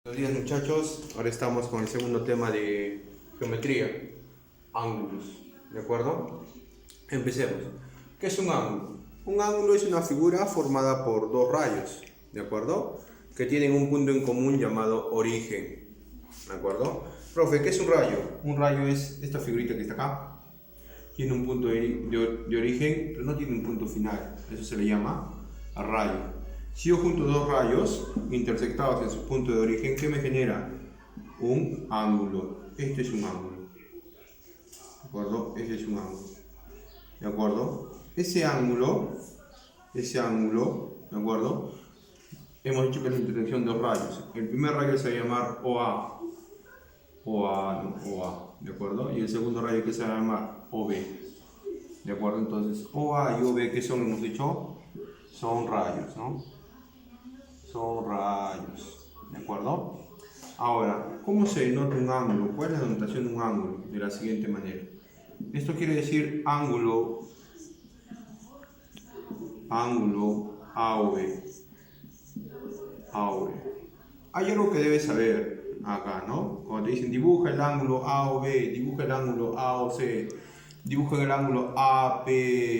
Buenos días muchachos, ahora estamos con el segundo tema de geometría, ángulos, ¿de acuerdo? Empecemos. ¿Qué es un ángulo? Un ángulo es una figura formada por dos rayos, ¿de acuerdo? Que tienen un punto en común llamado origen, ¿de acuerdo? Profe, ¿qué es un rayo? Un rayo es esta figurita que está acá. Tiene un punto de origen, pero no tiene un punto final, eso se le llama rayo. Si yo junto dos rayos intersectados en su punto de origen, ¿qué me genera? Un ángulo. Este es un ángulo. ¿De acuerdo? Este es un ángulo. ¿De acuerdo? Ese ángulo, ¿de acuerdo? Hemos dicho que es la intersección de dos rayos. El primer rayo se va a llamar OA. OA, no, OA. ¿De acuerdo? Y el segundo rayo que se va a llamar OB. ¿De acuerdo? Entonces, OA y OB, ¿qué son? Hemos dicho, son rayos, ¿no? Son rayos, ¿de acuerdo? Ahora, ¿cómo se denota un ángulo? ¿Cuál es la denotación de un ángulo? De la siguiente manera. Esto quiere decir ángulo AOB. AOB. Hay algo que debes saber acá, ¿no? Cuando te dicen dibuja el ángulo AOB, dibuja el ángulo AOC, dibuja el ángulo AP,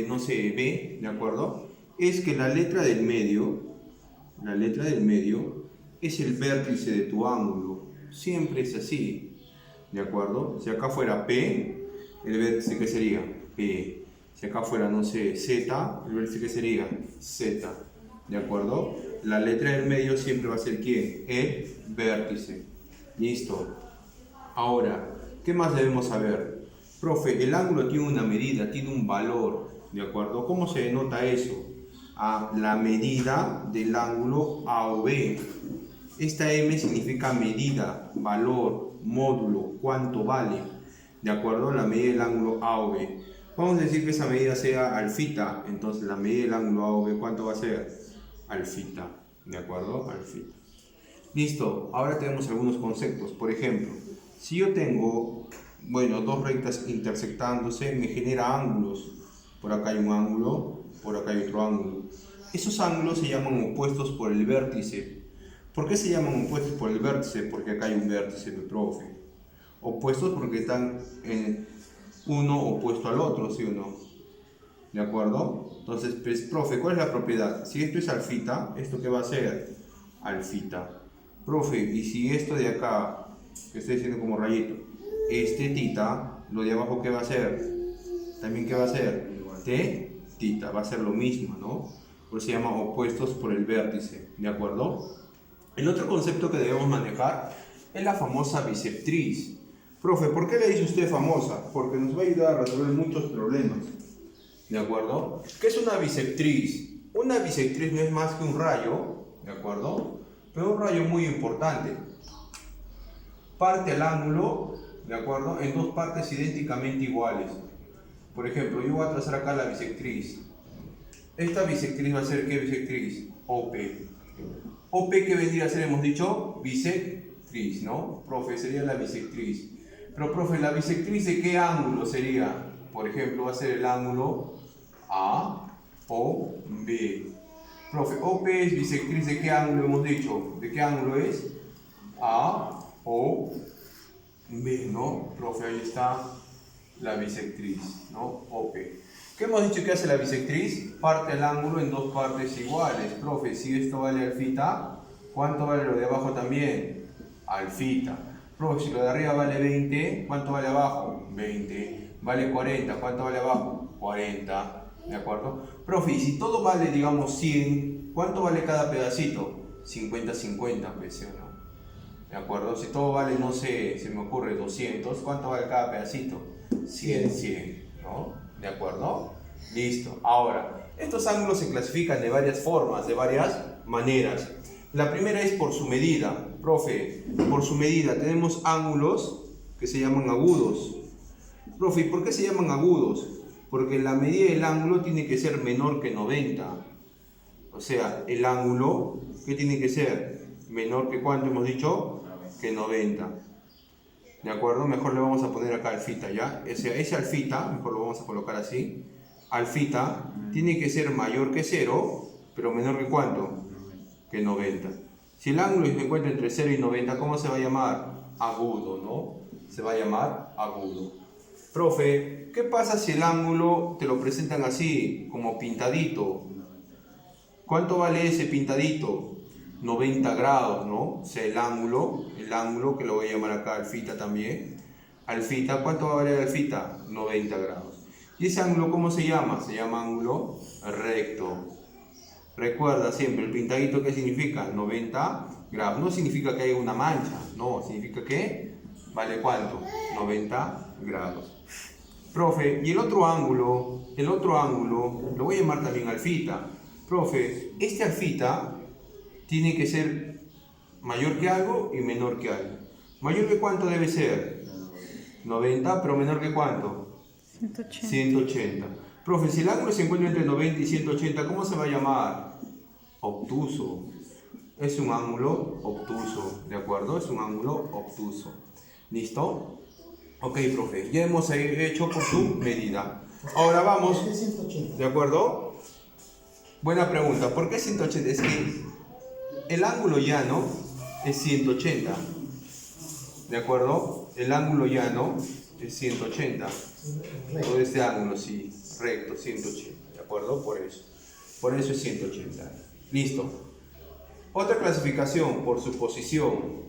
no sé, B, ¿de acuerdo? Es que la letra del medio es el vértice de tu ángulo. Siempre es así, ¿de acuerdo? Si acá fuera P, el vértice ¿qué sería? P. Si acá fuera, no sé, Z, el vértice ¿qué sería? Z, ¿de acuerdo? La letra del medio siempre va a ser ¿quién? El vértice. ¿Listo? Ahora, ¿qué más debemos saber? Profe, el ángulo tiene una medida, tiene un valor, ¿de acuerdo? ¿Cómo se denota eso? A la medida del ángulo AOB. Esta M significa medida, valor, módulo, cuánto vale, de acuerdo a la medida del ángulo AOB. Vamos a decir que esa medida sea alfita, entonces la medida del ángulo AOB, ¿cuánto va a ser? Alfita, de acuerdo, alfita. Listo, ahora tenemos algunos conceptos. Por ejemplo, si yo tengo, bueno, dos rectas intersectándose, me genera ángulos. Por acá hay un ángulo, por acá hay otro ángulo. Esos ángulos se llaman opuestos por el vértice. ¿Por qué se llaman opuestos por el vértice? Porque acá hay un vértice, profe. Opuestos porque están uno opuesto al otro, ¿sí o no? ¿De acuerdo? Entonces, pues, profe, ¿cuál es la propiedad? Si esto es alfita, ¿esto qué va a ser? Alfita. Profe, y si esto de acá, que estoy diciendo como rayito, es tetita, lo de abajo ¿qué va a ser? También ¿qué va a ser? Teta, va a ser lo mismo, ¿no? Por eso se llama opuestos por el vértice, ¿de acuerdo? El otro concepto que debemos manejar es la famosa bisectriz. Profe, ¿por qué le dice usted famosa? Porque nos va a ayudar a resolver muchos problemas, ¿de acuerdo? ¿Qué es una bisectriz? Una bisectriz no es más que un rayo, ¿de acuerdo? Pero un rayo muy importante. Parte el ángulo, ¿de acuerdo? En dos partes idénticamente iguales. Por ejemplo, yo voy a trazar acá la bisectriz. Esta bisectriz va a ser ¿qué bisectriz? OP. OP que vendría a ser, hemos dicho, bisectriz, ¿no? Profe, sería la bisectriz. Pero, profe, ¿la bisectriz de qué ángulo sería? Por ejemplo, va a ser el ángulo AOB. Profe, OP es bisectriz de qué ángulo hemos dicho? ¿De qué ángulo es? AOB, ¿no? Profe, ahí está la bisectriz, ¿no? OP. ¿Qué hemos dicho que hace la bisectriz? Parte el ángulo en dos partes iguales. Profe, si esto vale alfita, ¿cuánto vale lo de abajo también? Alfita. Profe, si lo de arriba vale 20, ¿cuánto vale abajo? 20. Vale 40, ¿cuánto vale abajo? 40. ¿De acuerdo? Profe, y si todo vale, digamos, 100, ¿cuánto vale cada pedacito? 50-50, ¿ves? ¿No? ¿De acuerdo? Si todo vale, no sé, se me ocurre 200, ¿cuánto vale cada pedacito? 100, ¿no? ¿De acuerdo? Listo. Ahora, estos ángulos se clasifican de varias formas, de varias maneras. La primera es por su medida. Profe, por su medida tenemos ángulos que se llaman agudos. Profe, ¿y por qué se llaman agudos? Porque la medida del ángulo tiene que ser menor que 90. O sea, el ángulo, ¿qué tiene que ser? Menor que ¿cuánto hemos dicho? Que 90. ¿De acuerdo? Mejor le vamos a poner acá alfita, ¿ya? Ese alfita, mejor lo vamos a colocar así. Alfita tiene que ser mayor que 0, pero menor que ¿cuánto? Que 90. Si el ángulo se encuentra entre 0 y 90, ¿cómo se va a llamar? Agudo, ¿no? Se va a llamar agudo. Profe, ¿qué pasa si el ángulo te lo presentan así, como pintadito? ¿Cuánto vale ese pintadito? 90 grados, ¿no? O sea, el ángulo, que lo voy a llamar acá alfita también. Alfita, ¿cuánto va a valer alfita? 90 grados. ¿Y ese ángulo cómo se llama? Se llama ángulo recto. Recuerda siempre, el pintadito, ¿qué significa? 90 grados. No significa que haya una mancha, no, significa que vale ¿cuánto? 90 grados. Profe, y el otro ángulo, lo voy a llamar también alfita. Profe, este alfita tiene que ser mayor que algo y menor que algo. ¿Mayor que cuánto debe ser? 90, pero menor que cuánto? 180. 180. Profe, si el ángulo se encuentra entre 90 y 180, ¿cómo se va a llamar? Obtuso. Es un ángulo obtuso, ¿de acuerdo? Es un ángulo obtuso. ¿Listo? Ok, profe, ya hemos hecho por su medida. Ahora vamos, ¿de acuerdo? Buena pregunta, ¿por qué 180? Es que el ángulo llano es 180, ¿de acuerdo? El ángulo llano es 180. Todo este ángulo, sí, recto, 180, ¿de acuerdo? Por eso es 180. Listo. Otra clasificación, por su posición.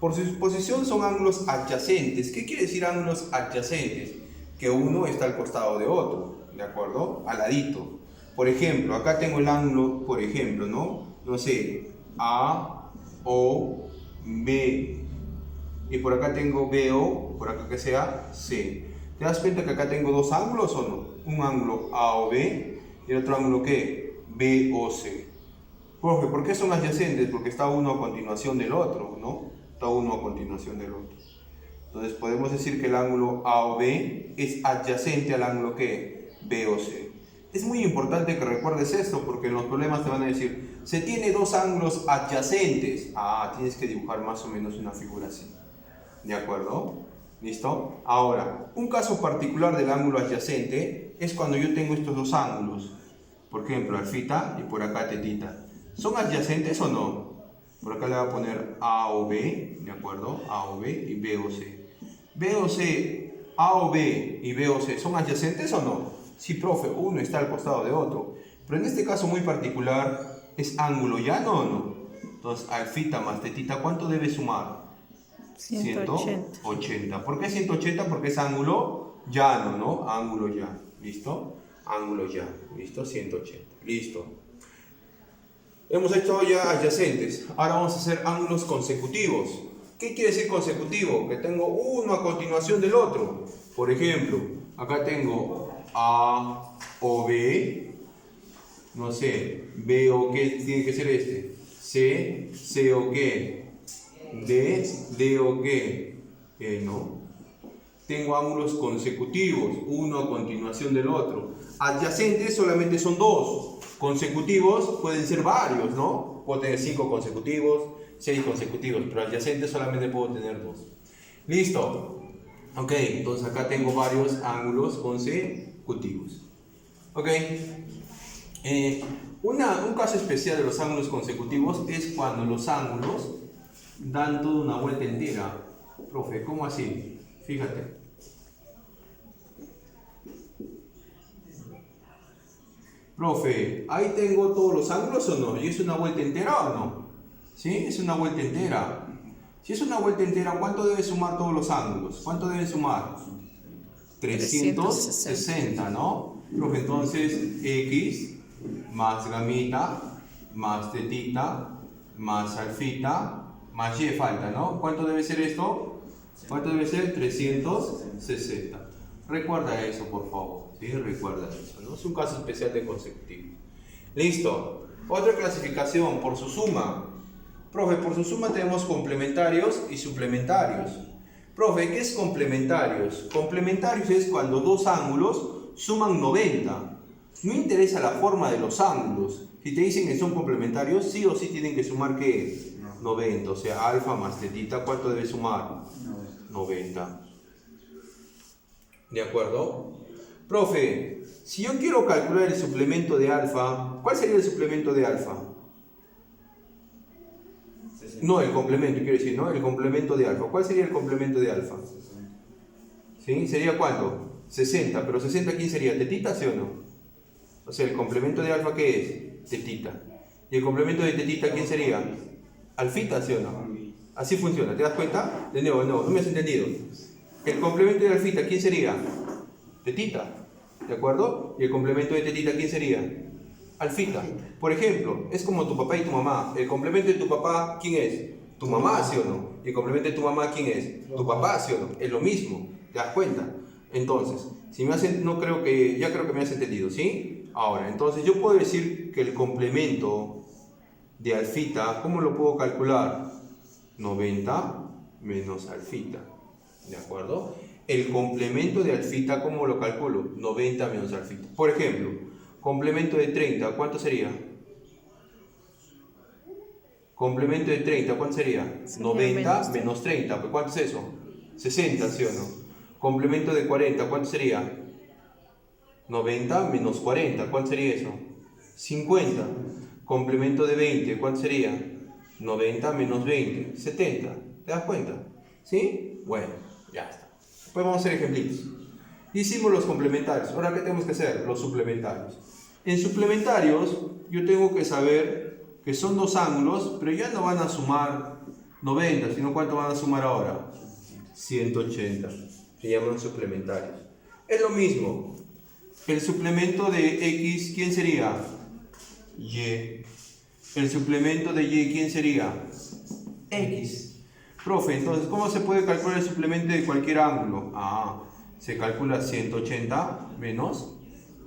Por su posición son ángulos adyacentes. ¿Qué quiere decir ángulos adyacentes? Que uno está al costado de otro, ¿de acuerdo? Al ladito. Por ejemplo, acá tengo el ángulo, por ejemplo, ¿no? No sé, A, O, B. Y por acá tengo BO, por acá que sea C. ¿Te das cuenta que acá tengo dos ángulos o no? Un ángulo AOB y el otro ángulo ¿qué? BOC. Profe, ¿por qué son adyacentes? Porque está uno a continuación del otro, ¿no? Está uno a continuación del otro. Entonces podemos decir que el ángulo AOB es adyacente al ángulo ¿qué? BOC. Es muy importante que recuerdes esto porque en los problemas te van a decir, se tiene dos ángulos adyacentes. Ah, tienes que dibujar más o menos una figura así. ¿De acuerdo? ¿Listo? Ahora, un caso particular del ángulo adyacente es cuando yo tengo estos dos ángulos. Por ejemplo, alfita y por acá tetita. ¿Son adyacentes o no? Por acá le voy a poner A o B, ¿de acuerdo? A o B y B o C. B o C, A o B y B o C, ¿son adyacentes o no? Sí, profe, uno está al costado de otro. Pero en este caso muy particular, ¿es ángulo llano o no? Entonces, alfita más tetita, ¿cuánto debe sumar? 180. ¿Por qué 180? Porque es ángulo llano, ¿no? Ángulo llano. ¿Listo? Ángulo llano. ¿Listo? 180. Listo. Hemos hecho ya adyacentes. Ahora vamos a hacer ángulos consecutivos. ¿Qué quiere decir consecutivo? Que tengo uno a continuación del otro. Por ejemplo, acá tengo A o B. No sé, B o qué tiene que ser este. C o qué. D o qué. No. Tengo ángulos consecutivos, uno a continuación del otro. Adyacentes solamente son dos. Consecutivos pueden ser varios, ¿no? Puedo tener 5 consecutivos, 6 consecutivos, pero adyacentes solamente puedo tener 2. ¿Listo? Ok, entonces acá tengo varios ángulos consecutivos. Ok. Un caso especial de los ángulos consecutivos es cuando los ángulos dan toda una vuelta entera. Profe, ¿cómo así? Fíjate. Profe, ¿ahí tengo todos los ángulos o no? ¿Y es una vuelta entera o no? ¿Sí? Es una vuelta entera. Si es una vuelta entera, ¿cuánto debe sumar todos los ángulos? ¿Cuánto debe sumar? 360, ¿no? Profe, entonces X más gamita más tetita más alfita más Y falta, ¿no? ¿Cuánto debe ser esto? ¿Cuánto debe ser? 360. Recuerda eso, por favor. ¿Sí? Recuerda eso, ¿no? Es un caso especial de consecutivo. Listo. Otra clasificación por su suma. Profe, por su suma tenemos complementarios y suplementarios. Profe, ¿qué es complementarios? Complementarios es cuando dos ángulos suman 90. No interesa la forma de los ángulos. Si te dicen que son complementarios, sí o sí tienen que sumar ¿qué? 90. O sea, alfa más tetita, ¿cuánto debe sumar? 90. ¿De acuerdo? Profe, si yo quiero calcular el suplemento de alfa, ¿cuál sería el suplemento de alfa? No, el complemento, quiero decir, ¿no? El complemento de alfa. ¿Cuál sería el complemento de alfa? ¿Sí? ¿Sería cuánto? 60, pero 60 ¿quién sería? ¿Tetita, sí o no? O sea, el complemento de alfa ¿qué es? Tetita. ¿Y el complemento de tetita quién sería? Alfita, ¿sí o no? Así funciona, ¿te das cuenta? De nuevo, no me has entendido. El complemento de alfita ¿quién sería? Tetita, ¿de acuerdo? ¿Y el complemento de tetita quién sería? Alfita. Por ejemplo, es como tu papá y tu mamá. El complemento de tu papá ¿quién es? Tu mamá, ¿sí o no? ¿Y el complemento de tu mamá quién es? Tu papá, ¿sí o no? Es lo mismo, ¿te das cuenta? Entonces, si me hacen, no creo que, ya creo que me has entendido, ¿sí? Ahora, entonces yo puedo decir que el complemento de alfita, ¿cómo lo puedo calcular? 90 menos alfita, ¿de acuerdo? El complemento de alfita, ¿cómo lo calculo? 90 menos alfita. Por ejemplo, complemento de 30, ¿cuánto sería? Complemento de 30, ¿cuánto sería? 90 menos 30, ¿pues cuánto es eso? 60, ¿sí o no? Complemento de 40, ¿cuánto sería? 90 menos 40, ¿cuánto sería eso? 50. Complemento de 20, ¿cuánto sería? 90 menos 20, 70. ¿Te das cuenta? ¿Sí? Bueno, ya está. Pues vamos a hacer ejemplitos. Hicimos los complementarios. Ahora, ¿qué tenemos que hacer? Los suplementarios. En suplementarios, yo tengo que saber que son dos ángulos, pero ya no van a sumar 90, sino ¿cuánto van a sumar ahora? 180. Se llaman suplementarios. Es lo mismo. El suplemento de X, ¿quién sería? Y. El suplemento de Y, ¿quién sería? X. Profe, entonces, ¿cómo se puede calcular el suplemento de cualquier ángulo? Se calcula 180 menos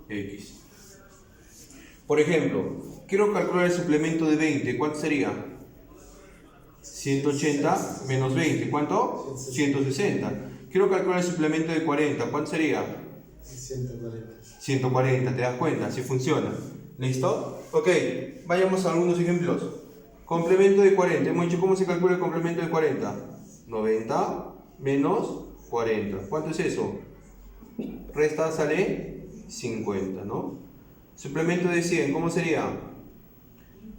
X. Por ejemplo, quiero calcular el suplemento de 20, ¿cuánto sería? 180 menos 20, ¿cuánto? 160. Quiero calcular el suplemento de 40, ¿cuánto sería? 140. 140, ¿te das cuenta? Así funciona. ¿Listo? Ok, vayamos a algunos ejemplos. Complemento de 40. Hemos dicho cómo se calcula el complemento de 40. 90 menos 40. ¿Cuánto es eso? Resta, sale 50, ¿no? Suplemento de 100, ¿cómo sería?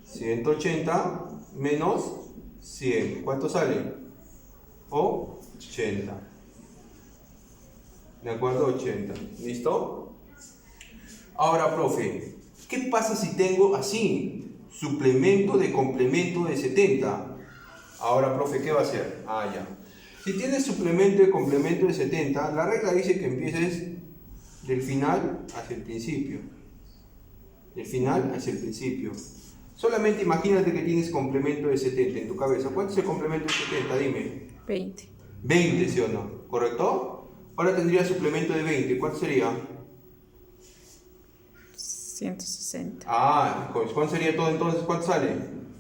180 menos 100. ¿Cuánto sale? 80. ¿De acuerdo? 80. ¿Listo? Ahora, profe, ¿qué pasa si tengo así? Suplemento de complemento de 70. Ahora, profe, ¿qué va a hacer? Ya. Si tienes suplemento de complemento de 70, la regla dice que empieces del final hacia el principio. Del final hacia el principio. Solamente imagínate que tienes complemento de 70 en tu cabeza. ¿Cuánto es el complemento de 70? Dime. 20. 20, ¿sí o no? ¿Correcto? Ahora tendría suplemento de 20. ¿Cuánto sería? 160. ¿Cuánto sería todo entonces? ¿Cuánto sale?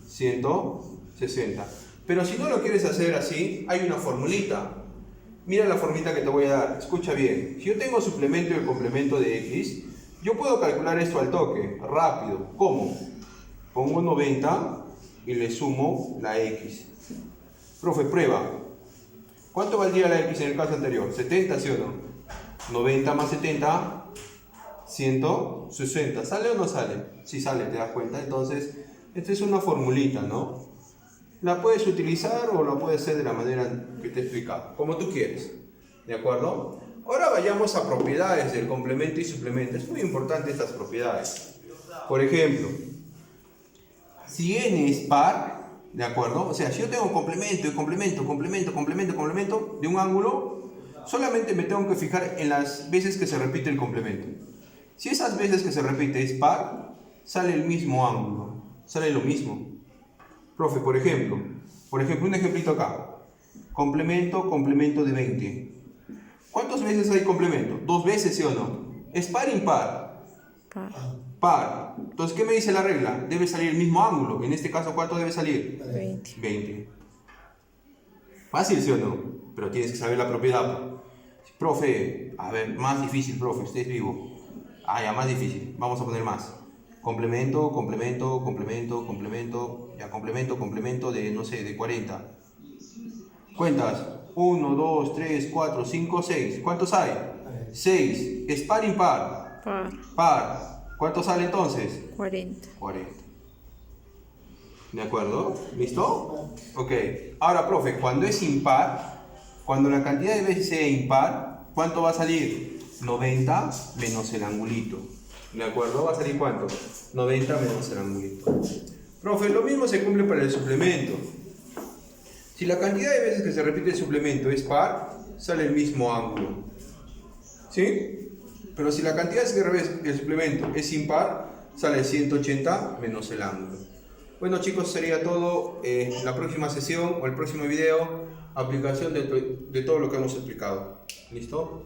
160. Pero si no lo quieres hacer así, hay una formulita. Mira la formulita que te voy a dar. Escucha bien. Si yo tengo suplemento y el complemento de X, yo puedo calcular esto al toque, rápido. ¿Cómo? Pongo 90 y le sumo la X. Profe, prueba. ¿Cuánto valdría la X en el caso anterior? 70, ¿sí o no? 90 más 70, 160. ¿Sale o no sale? Sí sale, ¿te das cuenta? Entonces, esta es una formulita, ¿no? La puedes utilizar o la puedes hacer de la manera que te he explicado, como tú quieres. ¿De acuerdo? Ahora vayamos a propiedades del complemento y suplemento. Es muy importante estas propiedades. Por ejemplo, si n es par, ¿de acuerdo? O sea, si yo tengo complemento y complemento de un ángulo, solamente me tengo que fijar en las veces que se repite el complemento. Si esas veces que se repite es par, sale el mismo ángulo, sale lo mismo. Profe, por ejemplo, un ejemplito acá. Complemento de 20. ¿Cuántas veces hay complemento? ¿Dos veces, sí o no? ¿Es par o impar? Par. Par. Entonces, ¿qué me dice la regla? Debe salir el mismo ángulo. En este caso, ¿cuánto debe salir? 20. 20. Fácil, ¿sí o no? Pero tienes que saber la propiedad. Profe, a ver, más difícil, profe, usted es vivo. Ya, más difícil. Vamos a poner más. Complemento, ya, complemento de, no sé, de 40. Cuentas. 1, 2, 3, 4, 5, 6. ¿Cuántos hay? 6. ¿Es par o impar? Par. Par. ¿Cuánto sale entonces? 40. 40. ¿De acuerdo? ¿Listo? Ok. Ahora, profe, cuando es impar, cuando la cantidad de veces sea impar, ¿cuánto va a salir? 90 menos el angulito. ¿De acuerdo? ¿Va a salir cuánto? 90 menos el angulito. Profe, lo mismo se cumple para el suplemento. Si la cantidad de veces que se repite el suplemento es par, sale el mismo ángulo. ¿Sí? Pero si la cantidad de veces que el suplemento es impar, sale 180 menos el ángulo. Bueno chicos, sería todo. La próxima sesión o el próximo video, aplicación de todo lo que hemos explicado. ¿Listo?